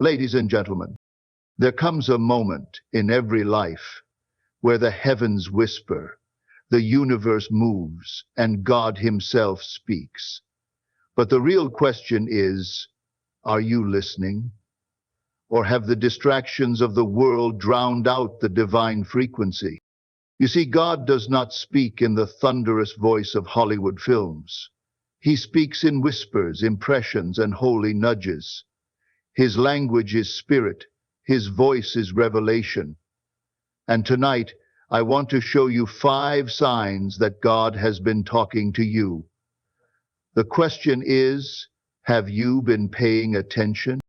Ladies and gentlemen, there comes a moment in every life where the heavens whisper, the universe moves, and God Himself speaks. But the real question is, are you listening? Or have the distractions of the world drowned out the divine frequency? You see, God does not speak in the thunderous voice of Hollywood films. He speaks in whispers, impressions, and holy nudges. His language is spirit. His voice is revelation. And tonight, I want to show you 5 signs that God has been talking to you. The question is, have you been paying attention?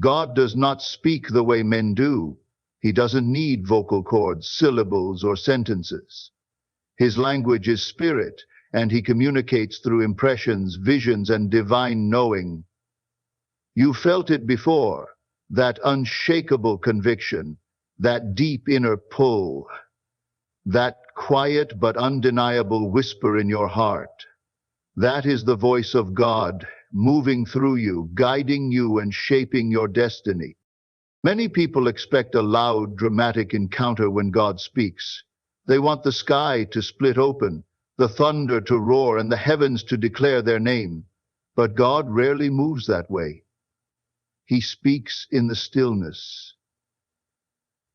God does not speak the way men do. He doesn't need vocal cords, syllables, or sentences. His language is spirit, and He communicates through impressions, visions, and divine knowing. You felt it before, that unshakable conviction, that deep inner pull, that quiet but undeniable whisper in your heart. That is the voice of God, moving through you, guiding you, and shaping your destiny. Many people expect a loud, dramatic encounter when God speaks. They want the sky to split open, the thunder to roar, and the heavens to declare their name. But God rarely moves that way. He speaks in the stillness,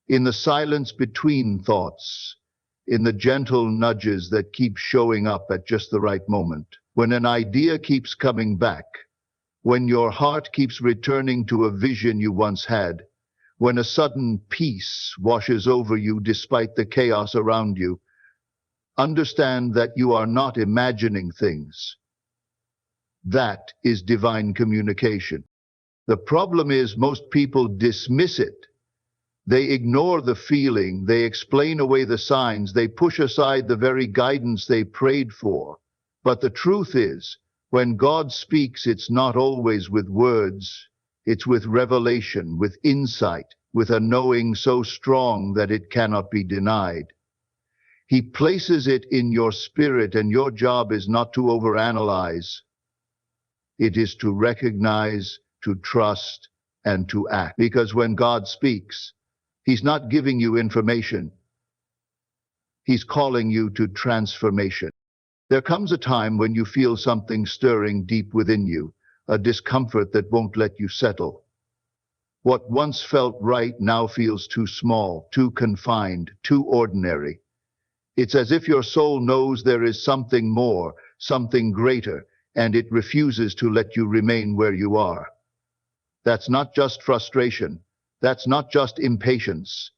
in the silence between thoughts, in the gentle nudges that keep showing up at just the right moment. When an idea keeps coming back, when your heart keeps returning to a vision you once had, when a sudden peace washes over you despite the chaos around you, understand that you are not imagining things. That is divine communication. The problem is most people dismiss it. They ignore the feeling, they explain away the signs, they push aside the very guidance they prayed for. But the truth is, when God speaks, it's not always with words. It's with revelation, with insight, with a knowing so strong that it cannot be denied. He places it in your spirit, and your job is not to overanalyze. It is to recognize, to trust, and to act. Because when God speaks, He's not giving you information. He's calling you to transformation. There comes a time when you feel something stirring deep within you, a discomfort that won't let you settle. What once felt right now feels too small, too confined, too ordinary. It's as if your soul knows there is something more, something greater, and it refuses to let you remain where you are. That's not just frustration. That's not just impatience.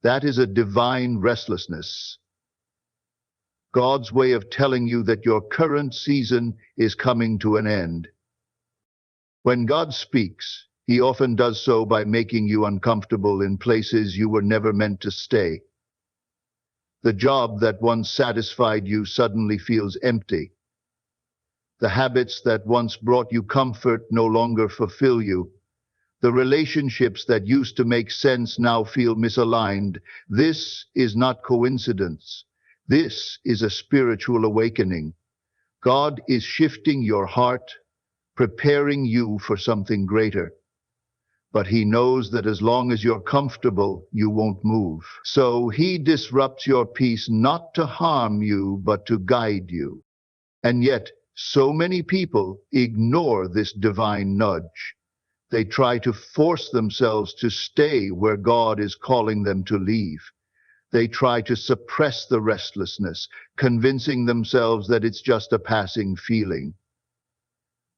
That is a divine restlessness. God's way of telling you that your current season is coming to an end. When God speaks, He often does so by making you uncomfortable in places you were never meant to stay. The job that once satisfied you suddenly feels empty. The habits that once brought you comfort no longer fulfill you. The relationships that used to make sense now feel misaligned. This is not coincidence. This is a spiritual awakening. God is shifting your heart, preparing you for something greater. But He knows that as long as you're comfortable, you won't move. So He disrupts your peace not to harm you, but to guide you. And yet, so many people ignore this divine nudge. They try to force themselves to stay where God is calling them to leave. They try to suppress the restlessness, convincing themselves that it's just a passing feeling.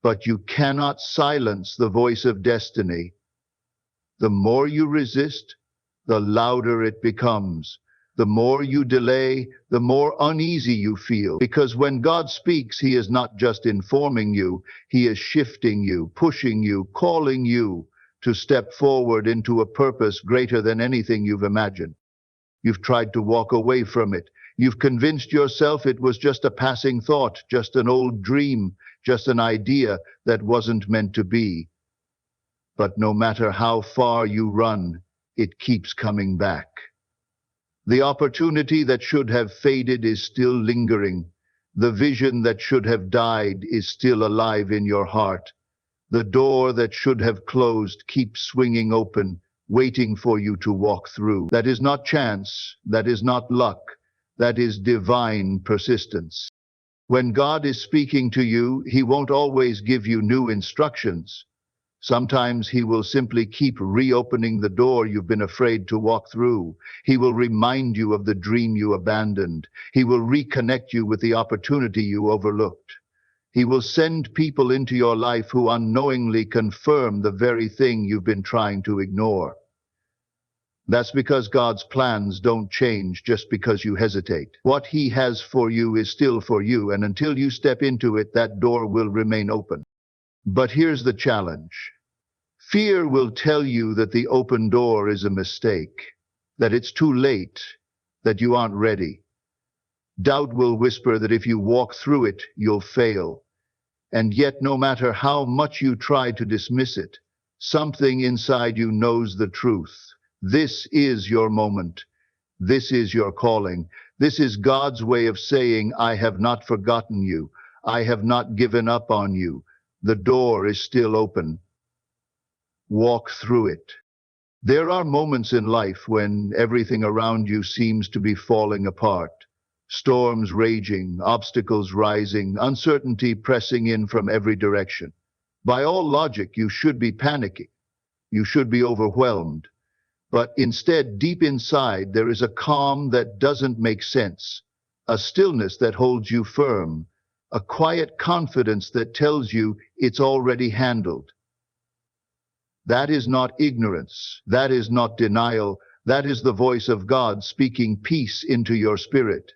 But you cannot silence the voice of destiny. The more you resist, the louder it becomes. The more you delay, the more uneasy you feel. Because when God speaks, He is not just informing you, He is shifting you, pushing you, calling you to step forward into a purpose greater than anything you've imagined. You've tried to walk away from it. You've convinced yourself it was just a passing thought, just an old dream, just an idea that wasn't meant to be. But no matter how far you run, it keeps coming back. The opportunity that should have faded is still lingering. The vision that should have died is still alive in your heart. The door that should have closed keeps swinging open, waiting for you to walk through. That is not chance, that is not luck, that is divine persistence. When God is speaking to you, He won't always give you new instructions. Sometimes He will simply keep reopening the door you've been afraid to walk through. He will remind you of the dream you abandoned. He will reconnect you with the opportunity you overlooked. He will send people into your life who unknowingly confirm the very thing you've been trying to ignore. That's because God's plans don't change just because you hesitate. What He has for you is still for you, and until you step into it, that door will remain open. But here's the challenge. Fear will tell you that the open door is a mistake, that it's too late, that you aren't ready. Doubt will whisper that if you walk through it, you'll fail. And yet, no matter how much you try to dismiss it, something inside you knows the truth. This is your moment. This is your calling. This is God's way of saying, I have not forgotten you. I have not given up on you. The door is still open. Walk through it. There are moments in life when everything around you seems to be falling apart. Storms raging, obstacles rising, uncertainty pressing in from every direction. By all logic, you should be panicking. You should be overwhelmed. But instead, deep inside, there is a calm that doesn't make sense, a stillness that holds you firm, a quiet confidence that tells you it's already handled. That is not ignorance. That is not denial. That is the voice of God speaking peace into your spirit.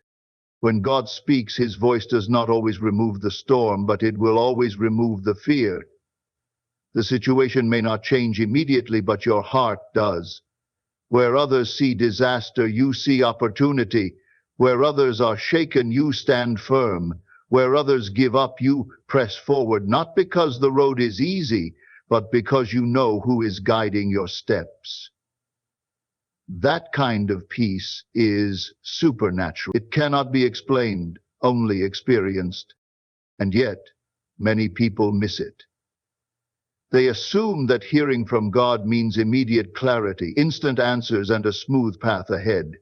When God speaks, His voice does not always remove the storm, but it will always remove the fear. The situation may not change immediately, but your heart does. Where others see disaster, you see opportunity. Where others are shaken, you stand firm. Where others give up, you press forward, not because the road is easy, but because you know who is guiding your steps. That kind of peace is supernatural. It cannot be explained, only experienced. And yet, many people miss it. They assume that hearing from God means immediate clarity, instant answers, and a smooth path ahead.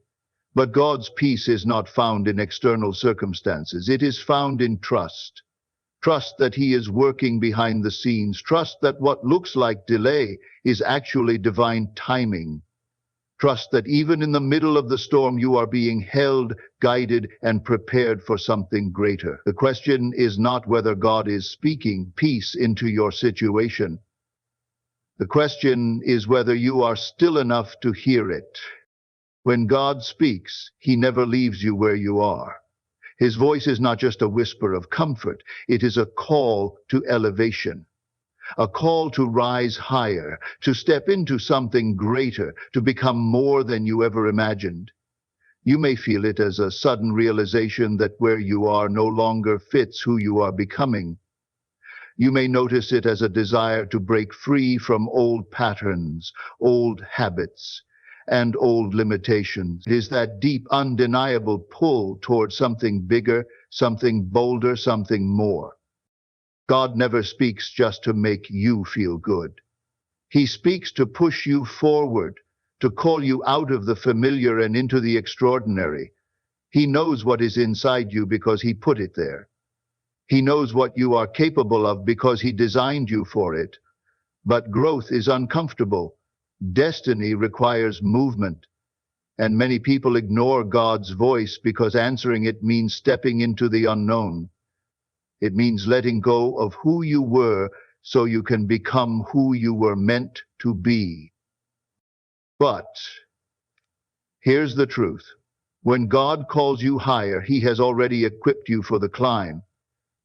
But God's peace is not found in external circumstances. It is found in trust. Trust that He is working behind the scenes. Trust that what looks like delay is actually divine timing. Trust that even in the middle of the storm, you are being held, guided, and prepared for something greater. The question is not whether God is speaking peace into your situation. The question is whether you are still enough to hear it. When God speaks, He never leaves you where you are. His voice is not just a whisper of comfort. It is a call to elevation. A call to rise higher, to step into something greater, to become more than you ever imagined. You may feel it as a sudden realization that where you are no longer fits who you are becoming. You may notice it as a desire to break free from old patterns, old habits, and old limitations. It is that deep, undeniable pull towards something bigger, something bolder, something more. God never speaks just to make you feel good. He speaks to push you forward, to call you out of the familiar and into the extraordinary. He knows what is inside you because He put it there. He knows what you are capable of because He designed you for it. But growth is uncomfortable. Destiny requires movement. And many people ignore God's voice because answering it means stepping into the unknown. It means letting go of who you were so you can become who you were meant to be. But here's the truth. When God calls you higher, He has already equipped you for the climb.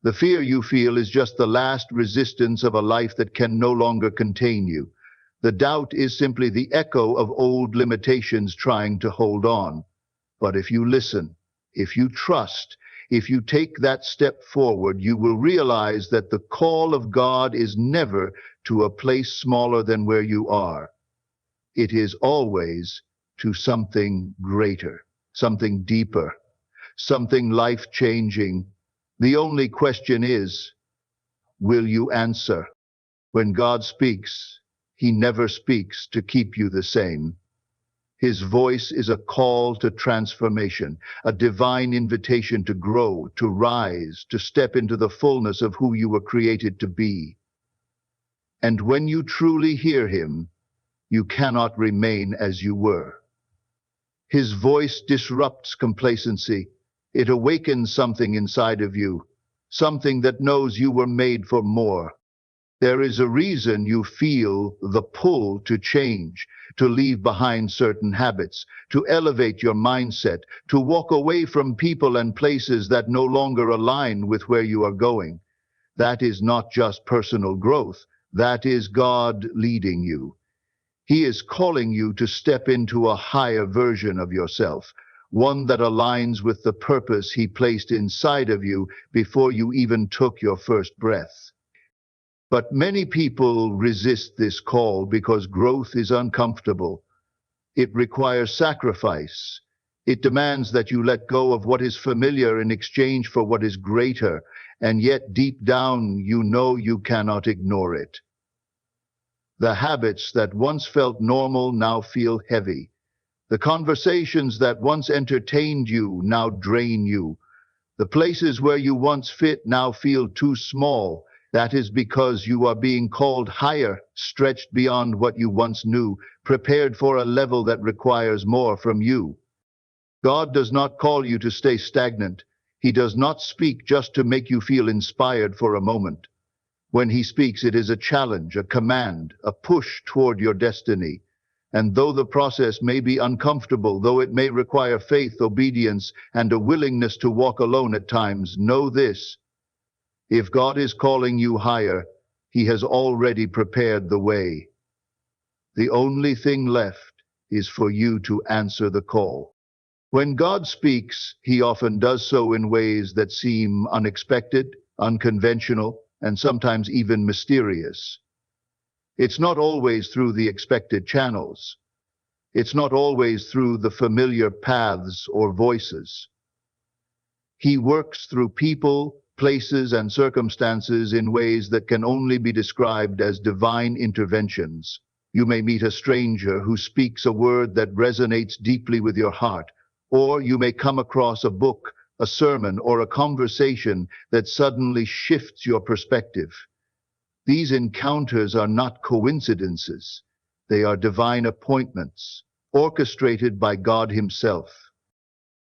The fear you feel is just the last resistance of a life that can no longer contain you. The doubt is simply the echo of old limitations trying to hold on. But if you listen, if you trust, if you take that step forward, you will realize that the call of God is never to a place smaller than where you are. It is always to something greater, something deeper, something life-changing. The only question is, will you answer? When God speaks, he never speaks to keep you the same. His voice is a call to transformation, a divine invitation to grow, to rise, to step into the fullness of who you were created to be. And when you truly hear him, you cannot remain as you were. His voice disrupts complacency. It awakens something inside of you, something that knows you were made for more. There is a reason you feel the pull to change, to leave behind certain habits, to elevate your mindset, to walk away from people and places that no longer align with where you are going. That is not just personal growth. That is God leading you. He is calling you to step into a higher version of yourself, one that aligns with the purpose he placed inside of you before you even took your first breath. But many people resist this call because growth is uncomfortable. It requires sacrifice. It demands that you let go of what is familiar in exchange for what is greater, and yet deep down you know you cannot ignore it. The habits that once felt normal now feel heavy. The conversations that once entertained you now drain you. The places where you once fit now feel too small. That is because you are being called higher, stretched beyond what you once knew, prepared for a level that requires more from you. God does not call you to stay stagnant. He does not speak just to make you feel inspired for a moment. When he speaks, it is a challenge, a command, a push toward your destiny. And though the process may be uncomfortable, though it may require faith, obedience, and a willingness to walk alone at times, know this: if God is calling you higher, he has already prepared the way. The only thing left is for you to answer the call. When God speaks, he often does so in ways that seem unexpected, unconventional, and sometimes even mysterious. It's not always through the expected channels. It's not always through the familiar paths or voices. He works through people, places, and circumstances in ways that can only be described as divine interventions. You may meet a stranger who speaks a word that resonates deeply with your heart, or you may come across a book, a sermon, or a conversation that suddenly shifts your perspective. These encounters are not coincidences. They are divine appointments, orchestrated by God himself.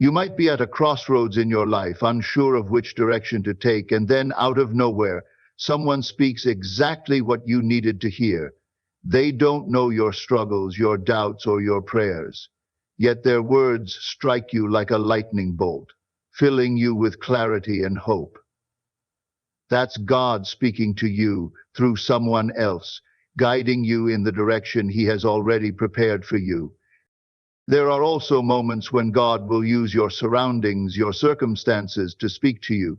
You might be at a crossroads in your life, unsure of which direction to take, and then out of nowhere, someone speaks exactly what you needed to hear. They don't know your struggles, your doubts, or your prayers, yet their words strike you like a lightning bolt, filling you with clarity and hope. That's God speaking to you through someone else, guiding you in the direction he has already prepared for you. There are also moments when God will use your surroundings, your circumstances to speak to you.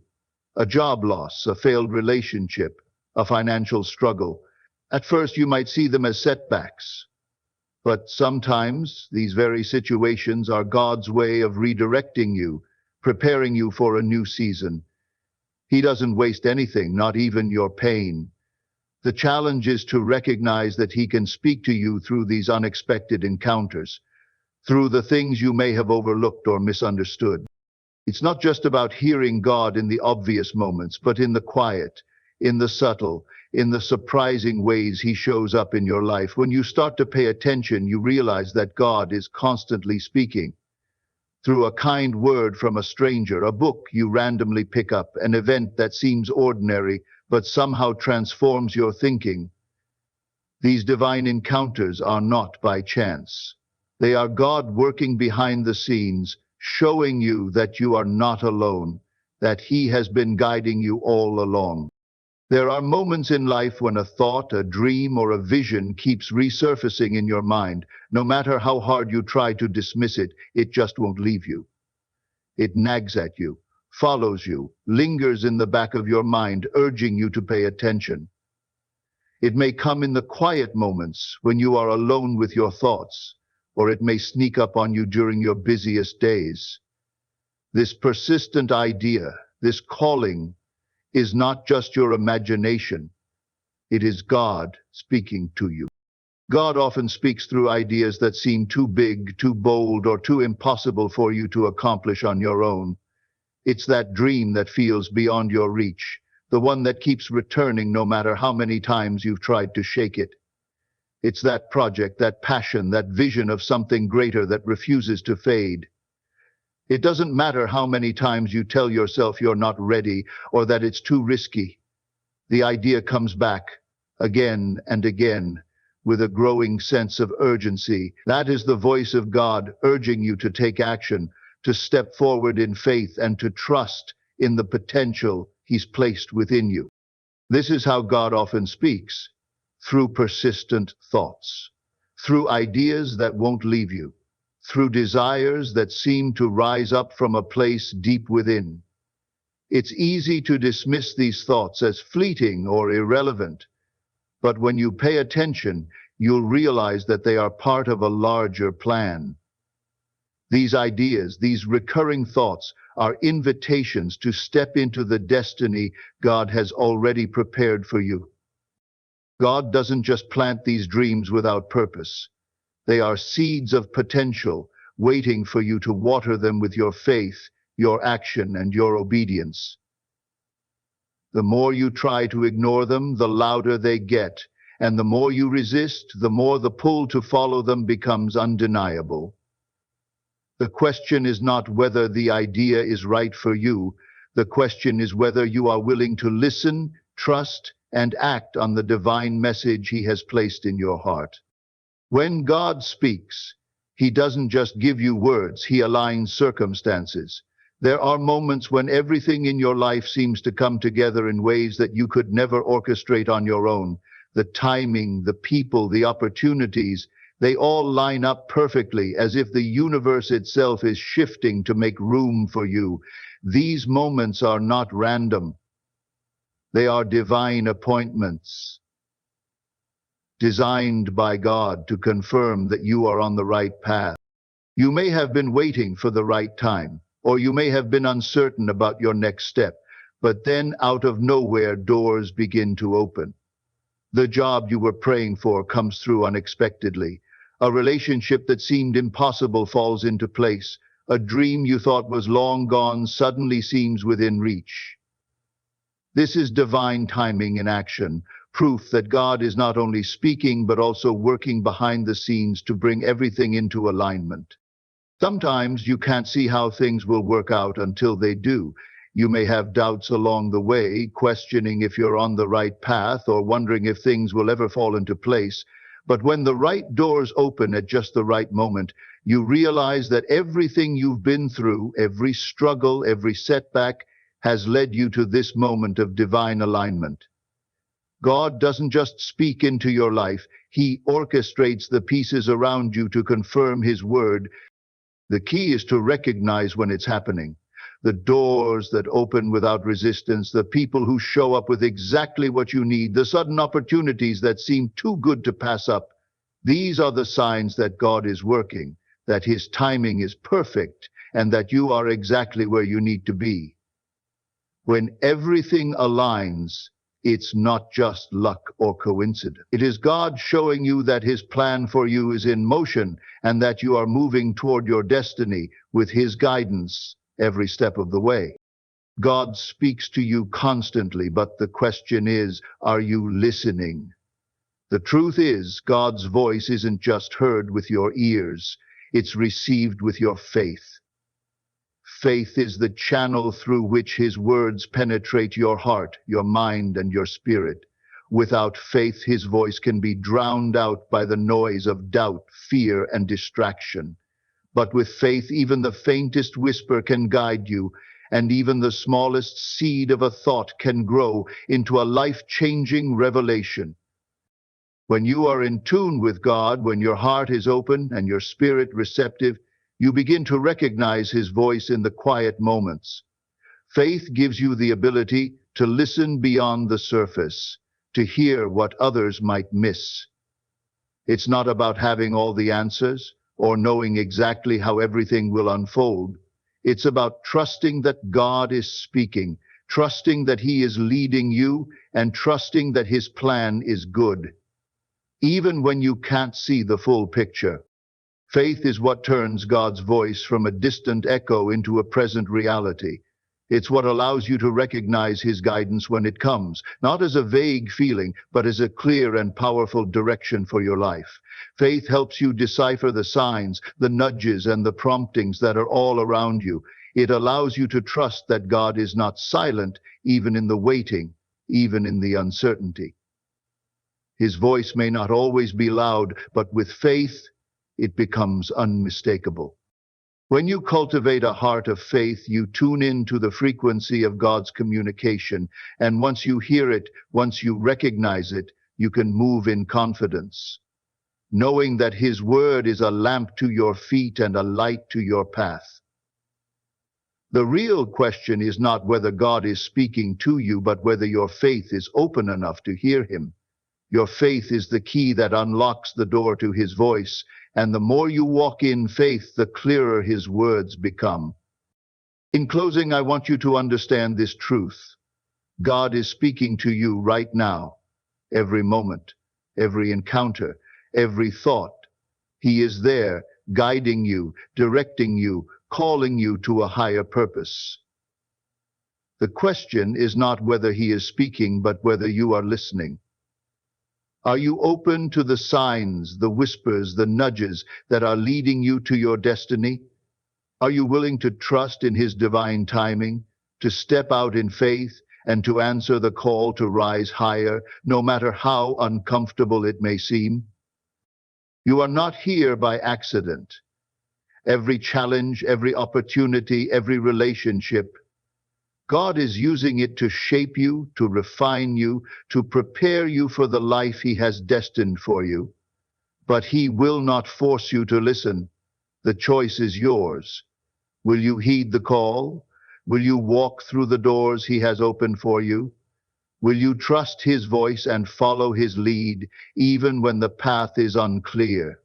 A job loss, a failed relationship, a financial struggle. At first, you might see them as setbacks, but sometimes these very situations are God's way of redirecting you, preparing you for a new season. He doesn't waste anything, not even your pain. The challenge is to recognize that he can speak to you through these unexpected encounters, through the things you may have overlooked or misunderstood. It's not just about hearing God in the obvious moments, but in the quiet, in the subtle, in the surprising ways he shows up in your life. When you start to pay attention, you realize that God is constantly speaking. Through a kind word from a stranger, a book you randomly pick up, an event that seems ordinary but somehow transforms your thinking. These divine encounters are not by chance. They are God working behind the scenes, showing you that you are not alone, that he has been guiding you all along. There are moments in life when a thought, a dream, or a vision keeps resurfacing in your mind. No matter how hard you try to dismiss it, it just won't leave you. It nags at you, follows you, lingers in the back of your mind, urging you to pay attention. It may come in the quiet moments when you are alone with your thoughts, or it may sneak up on you during your busiest days. This persistent idea, this calling, is not just your imagination. It is God speaking to you. God often speaks through ideas that seem too big, too bold, or too impossible for you to accomplish on your own. It's that dream that feels beyond your reach, the one that keeps returning no matter how many times you've tried to shake it. It's that project, that passion, that vision of something greater that refuses to fade. It doesn't matter how many times you tell yourself you're not ready or that it's too risky. The idea comes back again and again with a growing sense of urgency. That is the voice of God urging you to take action, to step forward in faith, and to trust in the potential He's placed within you. This is how God often speaks, through persistent thoughts, through ideas that won't leave you, through desires that seem to rise up from a place deep within. It's easy to dismiss these thoughts as fleeting or irrelevant, but when you pay attention, you'll realize that they are part of a larger plan. These ideas, these recurring thoughts, are invitations to step into the destiny God has already prepared for you. God doesn't just plant these dreams without purpose. They are seeds of potential, waiting for you to water them with your faith, your action, and your obedience. The more you try to ignore them, the louder they get, and the more you resist, the more the pull to follow them becomes undeniable. The question is not whether the idea is right for you. The question is whether you are willing to listen, trust, and act on the divine message He has placed in your heart. When God speaks, He doesn't just give you words, He aligns circumstances. There are moments when everything in your life seems to come together in ways that you could never orchestrate on your own. The timing, the people, the opportunities, they all line up perfectly, as if the universe itself is shifting to make room for you. These moments are not random. They are divine appointments, designed by God to confirm that you are on the right path. You may have been waiting for the right time, or you may have been uncertain about your next step, but then out of nowhere, doors begin to open. The job you were praying for comes through unexpectedly. A relationship that seemed impossible falls into place. A dream you thought was long gone suddenly seems within reach. This is divine timing in action, proof that God is not only speaking but also working behind the scenes to bring everything into alignment. Sometimes you can't see how things will work out until they do. You may have doubts along the way, questioning if you're on the right path or wondering if things will ever fall into place. But when the right doors open at just the right moment, you realize that everything you've been through, every struggle, every setback, has led you to this moment of divine alignment. God doesn't just speak into your life, He orchestrates the pieces around you to confirm His word. The key is to recognize when it's happening. The doors that open without resistance, the people who show up with exactly what you need, the sudden opportunities that seem too good to pass up. These are the signs that God is working, that His timing is perfect, and that you are exactly where you need to be. When everything aligns, it's not just luck or coincidence. It is God showing you that His plan for you is in motion and that you are moving toward your destiny with His guidance every step of the way. God speaks to you constantly, but the question is, are you listening? The truth is, God's voice isn't just heard with your ears, it's received with your faith. Faith is the channel through which His words penetrate your heart, your mind, and your spirit. Without faith, His voice can be drowned out by the noise of doubt, fear, and distraction. But with faith, even the faintest whisper can guide you, and even the smallest seed of a thought can grow into a life-changing revelation. When you are in tune with God, when your heart is open and your spirit receptive, you begin to recognize His voice in the quiet moments. Faith gives you the ability to listen beyond the surface, to hear what others might miss. It's not about having all the answers or knowing exactly how everything will unfold. It's about trusting that God is speaking, trusting that He is leading you and trusting that His plan is good, even when you can't see the full picture. Faith is what turns God's voice from a distant echo into a present reality. It's what allows you to recognize His guidance when it comes, not as a vague feeling, but as a clear and powerful direction for your life. Faith helps you decipher the signs, the nudges, and the promptings that are all around you. It allows you to trust that God is not silent, even in the waiting, even in the uncertainty. His voice may not always be loud, but with faith, it becomes unmistakable. When you cultivate a heart of faith, you tune in to the frequency of God's communication, and once you hear it, once you recognize it, you can move in confidence, knowing that His word is a lamp to your feet and a light to your path. The real question is not whether God is speaking to you, but whether your faith is open enough to hear Him. Your faith is the key that unlocks the door to His voice, and the more you walk in faith, the clearer His words become. In closing, I want you to understand this truth. God is speaking to you right now, every moment, every encounter, every thought. He is there, guiding you, directing you, calling you to a higher purpose. The question is not whether He is speaking, but whether you are listening. Are you open to the signs, the whispers, the nudges that are leading you to your destiny? Are you willing to trust in His divine timing, to step out in faith, and to answer the call to rise higher, no matter how uncomfortable it may seem? You are not here by accident. Every challenge, every opportunity, every relationship, God is using it to shape you, to refine you, to prepare you for the life He has destined for you. But He will not force you to listen. The choice is yours. Will you heed the call? Will you walk through the doors He has opened for you? Will you trust His voice and follow His lead, even when the path is unclear?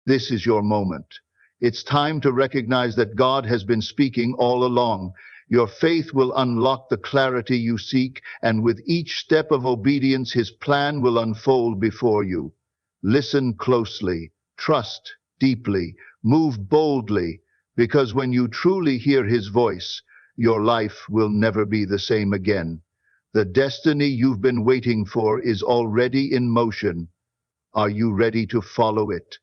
This is your moment. It's time to recognize that God has been speaking all along. Your faith will unlock the clarity you seek, and with each step of obedience, His plan will unfold before you. Listen closely, trust deeply, move boldly, because when you truly hear His voice, your life will never be the same again. The destiny you've been waiting for is already in motion. Are you ready to follow it?